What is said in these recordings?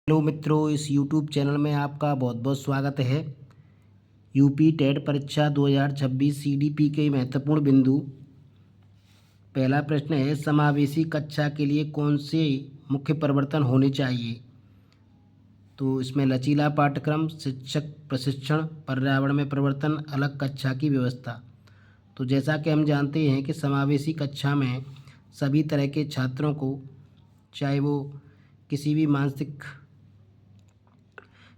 Hello मित्रों, इस YouTube channel में आपका बहुत बहुत स्वागत है। यूपी टेट परीक्षा 2026 सीडीपी के महत्वपूर्ण बिंदु। पहला प्रश्न है, समावेशी कक्षा के लिए कौन से मुख्य परिवर्तन होने चाहिए। तो इसमें लचीला पाठ्यक्रम, शिक्षक प्रशिक्षण, पर्यावरण में परिवर्तन, अलग कक्षा की व्यवस्था। तो जैसा कि हम जानते हैं कि समावेशी कक्षा में सभी तरह के छात्रों को, चाहे वो किसी भी मानसिक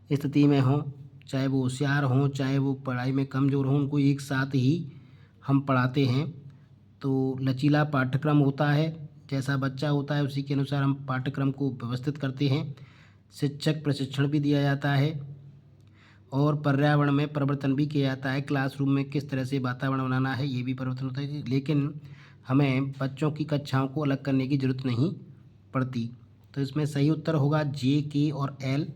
स्थिति में हों, चाहे वो होशियार हों, चाहे वो पढ़ाई में कमज़ोर हों, उनको एक साथ ही हम पढ़ाते हैं। तो लचीला पाठ्यक्रम होता है, जैसा बच्चा होता है उसी के अनुसार हम पाठ्यक्रम को व्यवस्थित करते हैं। शिक्षक प्रशिक्षण भी दिया जाता है और पर्यावरण में परिवर्तन भी किया जाता है। क्लासरूम में किस तरह से वातावरण बनाना है, ये भी परिवर्तन होता है, लेकिन हमें बच्चों की कक्षाओं को अलग करने की ज़रूरत नहीं पड़ती। तो इसमें सही उत्तर होगा जे, के और एल।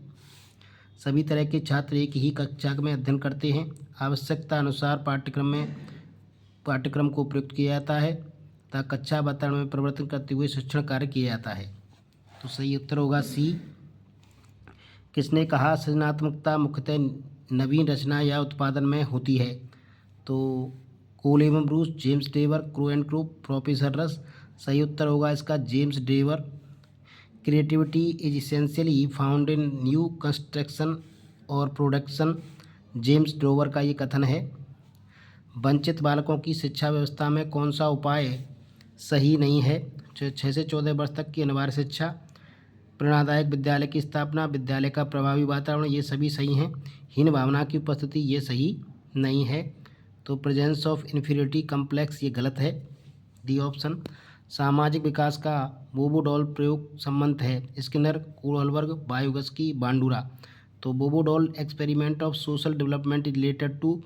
सभी तरह के छात्र एक ही कक्षा में अध्ययन करते हैं। आवश्यकता अनुसार पाठ्यक्रम को प्रयुक्त किया जाता है तथा कक्षा वातावरण में परिवर्तन करते हुए शिक्षण कार्य किया जाता है। तो सही उत्तर होगा सी। किसने कहा सृजनात्मकता मुख्यतः नवीन रचना या उत्पादन में होती है। तो कोल एवं Bruce, James Drever, Crow and Crow, professor Ross. सही उत्तर होगा इसका James Drever. Creativity is essentially found in new construction और प्रोडक्शन, जेम्स डोवर का ये कथन है। वंचित बालकों की शिक्षा व्यवस्था में कौन सा उपाय सही नहीं है। 6 से 14 वर्ष तक की अनिवार्य शिक्षा, प्रेरणादायक विद्यालय की स्थापना, विद्यालय का प्रभावी वातावरण, ये सभी सही हैं। हीन भावना की उपस्थिति, ये सही नहीं है। तो प्रेजेंस ऑफ इन्फीरियरिटी कम्प्लेक्स, ये गलत है, डी ऑप्शन। सामाजिक विकास का बोबोडॉल प्रयोग संबंध है। Skinner, Kohlberg, Vygotsky, Bandura. तो Bobo doll experiment of social development is related to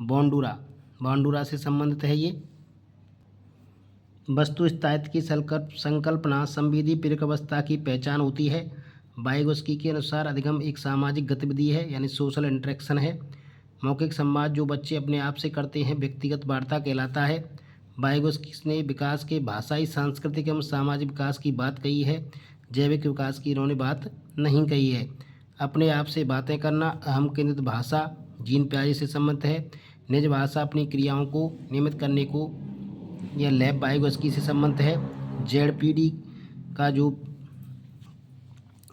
Bandura, Bandura से संबंधित है ये। वस्तु स्थायित्व की संकल्पना संवेदी प्रेरक अवस्था की पहचान होती है। वायुगस्की के अनुसार अधिगम एक सामाजिक गतिविधि है, यानी सोशल इंटरेक्शन है। मौखिक संवाद जो बच्चे अपने आप से करते हैं व्यक्तिगत वार्ता कहलाता है। वायुगस्की ने विकास के भाषाई, सांस्कृतिक एवं सामाजिक विकास की बात कही है। जैविक विकास की इन्होंने बात नहीं कही है। अपने आप से बातें करना, अहम केंद्रित भाषा, जीन प्याजे से संबंधित है। निज भाषा अपनी क्रियाओं को नियमित करने को, यह लैब वायुगस्की से संबंधित है। जेडपीडी का जो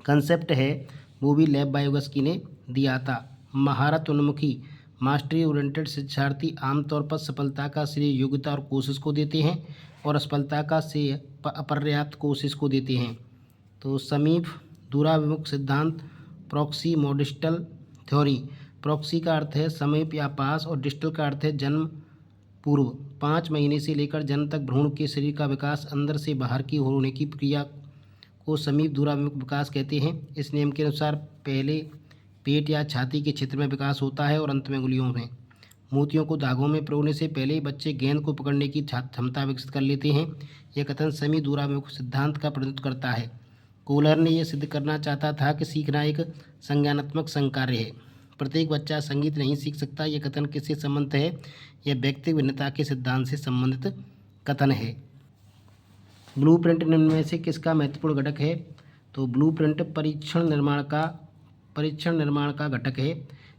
कंसेप्ट है वो भी लैब वायुगस्की ने दिया था। महारत उन्मुखी, मास्टरी ओरिएंटेड शिक्षार्थी आमतौर पर सफलता का श्रेय योग्यता और कोशिश को देते हैं और असफलता का श्रेय अपर्याप्त कोशिश को देते हैं। तो समीप दूराभिमुख सिद्धांत, प्रॉक्सी मॉडिस्टल थ्योरी। प्रॉक्सी का अर्थ है समीप या पास और डिस्टल का अर्थ है जन्म पूर्व। 5 महीने से लेकर जन्म तक भ्रूण के शरीर का विकास अंदर से बाहर की होने की प्रक्रिया को समीप दूराभिमुख विकास कहते हैं। इस नियम के अनुसार पहले पेट या छाती के क्षेत्र में विकास होता है और अंत में उंगलियों में। मोतियों को धागों में पिरोने से पहले ही बच्चे गेंद को पकड़ने की क्षमता विकसित कर लेते हैं। यह कथन समीप दूराभिमुख सिद्धांत का प्रतिनिधित्व करता है। कोहलर ने यह सिद्ध करना चाहता था कि सीखना एक संज्ञानात्मक संकार्य है। प्रत्येक बच्चा संगीत नहीं सीख सकता। यह कथन किससे संबंधित है। यह व्यक्तिगत भिन्नता के सिद्धांत से संबंधित कथन है। ब्लूप्रिंट निम्न में से किसका महत्वपूर्ण घटक है। तो ब्लूप्रिंट परीक्षण निर्माण का घटक है।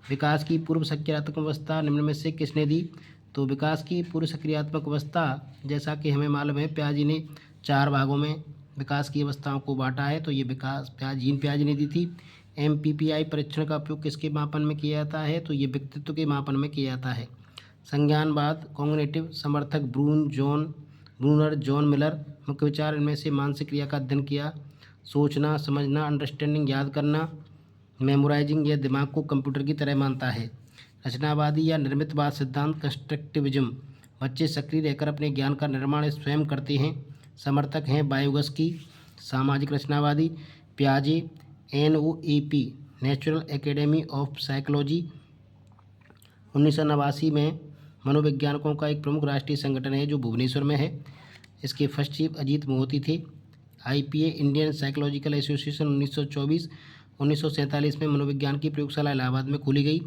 विकास की पूर्व सक्रियात्मक अवस्था निम्न में से किसने दी। तो विकास की पूर्व सक्रियात्मक अवस्था, जैसा कि हमें मालूम है, प्याजी ने 4 भागों में विकास की अवस्थाओं को बांटा है। तो ये विकास जीन प्याजी ने दी थी। MPPI परीक्षण का उपयोग किसके मापन में किया जाता है। तो ये व्यक्तित्व के मापन में किया जाता है। संज्ञानवाद कॉग्निटिव समर्थक ब्रूनर, जॉन मिलर। मुख्य विचार इनमें से मानसिक क्रिया का अध्ययन किया। सोचना, समझना, अंडरस्टैंडिंग, याद करना, मेमोराइजिंग, यह दिमाग को कंप्यूटर की तरह मानता है। रचनावादी या निर्मितवाद सिद्धांत कंस्ट्रक्टिविज्म, बच्चे सक्रिय रहकर अपने ज्ञान का निर्माण स्वयं करते हैं। समर्थक हैं वायुगस्की। सामाजिक रचनावादी प्याजे, NOAP natural academy of psychology 1989 में मनोवैज्ञानिकों का एक प्रमुख राष्ट्रीय संगठन है जो भुवनेश्वर में है। इसके फर्स्ट चीफ अजीत मोहती थे। IPA Indian psychological association 1924। 1947 में मनोविज्ञान की प्रयोगशाला इलाहाबाद में खोली गई।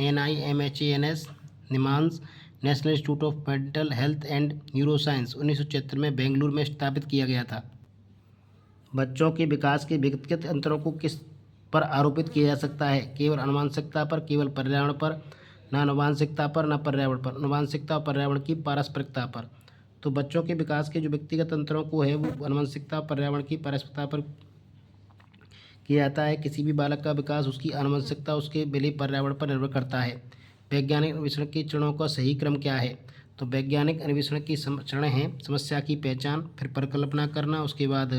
NIMHANS NIMHANS national institute of mental health and neuroscience 1976 में बेंगलुरु में स्थापित किया गया था। बच्चों के विकास के व्यक्तिगत अंतरों को किस पर आरोपित किया जा सकता है, केवल आनुवंशिकता पर, केवल पर्यावरण पर, न आनुवंशिकता पर न पर्यावरण पर, आनुवंशिकता और पर्यावरण की पारस्परिकता पर। तो बच्चों के विकास के जो व्यक्तिगत अंतरों को है वो आनुवंशिकता और पर्यावरण की पारस्परिकता पर किया जाता है। किसी भी बालक का विकास उसकी आनुवंशिकता उसके मिले पर्यावरण पर निर्भर करता है। वैज्ञानिक अन्वेषण के चरणों का सही क्रम क्या है? तो वैज्ञानिक अन्वेषण की चरण हैं समस्या की पहचान, फिर परिकल्पना करना, उसके बाद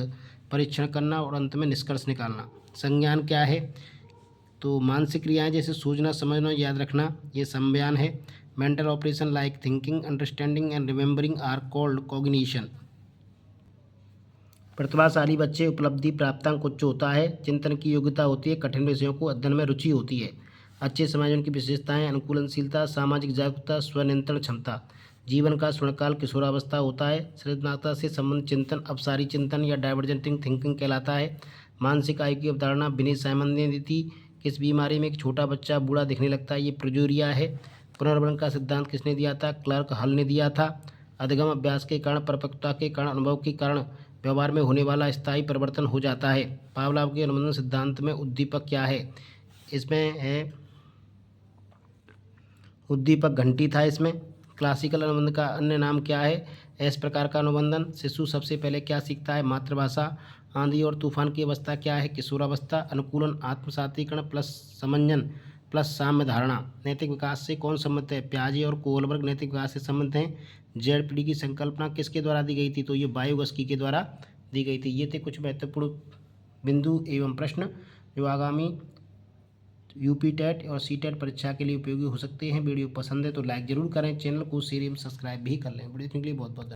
परीक्षण करना और अंत में निष्कर्ष निकालना। संज्ञान क्या है? तो मानसिक क्रियाएं जैसे सोचना, समझना, याद रखना, ये संज्ञान है। Mental operation like thinking, understanding and remembering are called cognition. प्रतिभाशाली बच्चे उपलब्धि प्राप्तांक उच्च होता है, चिंतन की योग्यता होती है, कठिन विषयों को अध्ययन में रुचि होती है। अच्छे समायोजन की विशेषताएं अनुकूलनशीलता, सामाजिक जागरूकता, स्वनियंत्रण क्षमता। जीवन का स्वर्णकाल किशोरावस्था होता है। सृजनात्मकता से संबंधित चिंतन अपसारी चिंतन या डाइवर्जेंटिंग थिंकिंग कहलाता है। मानसिक आयु की अवधारणा विनीत साइमन ने दी थी। किस बीमारी में एक छोटा बच्चा बूढ़ा दिखने लगता है? ये प्रोजेरिया है। पुनर्वर्ण का सिद्धांत किसने दिया था? क्लार्क हल ने दिया था। अधिगम अभ्यास के कारण, परिपक्वता के कारण, अनुभव के कारण व्यवहार में होने वाला स्थायी परिवर्तन हो जाता है। पावलोव के अनुबंधन सिद्धांत में उद्दीपक क्या है? इसमें है उद्दीपक घंटी था इसमें। क्लासिकल अनुबंध का अन्य नाम क्या है? एस प्रकार का अनुबंधन। शिशु सबसे पहले क्या सीखता है? मातृभाषा। आंधी और तूफान की अवस्था क्या है? किशोरावस्था। अनुकूलन आत्मसातीकरण प्लस समंजन प्लस साम्य धारणा। नैतिक विकास से कौन संबंधित है? पियाजे और कोहलबर्ग नैतिक विकास से संबंधित हैं। जेड की संकल्पना किसके द्वारा दी गई थी? तो ये वायुगस्की के द्वारा दी गई थी। ये थे कुछ महत्वपूर्ण बिंदु एवं प्रश्न जो आगामी यूपी टेट और सी टेट परीक्षा के लिए उपयोगी हो सकते हैं। वीडियो पसंद है तो लाइक ज़रूर करें, चैनल को शेयर एवं सब्सक्राइब भी कर लें। वीडियो देखने के लिए बहुत बहुत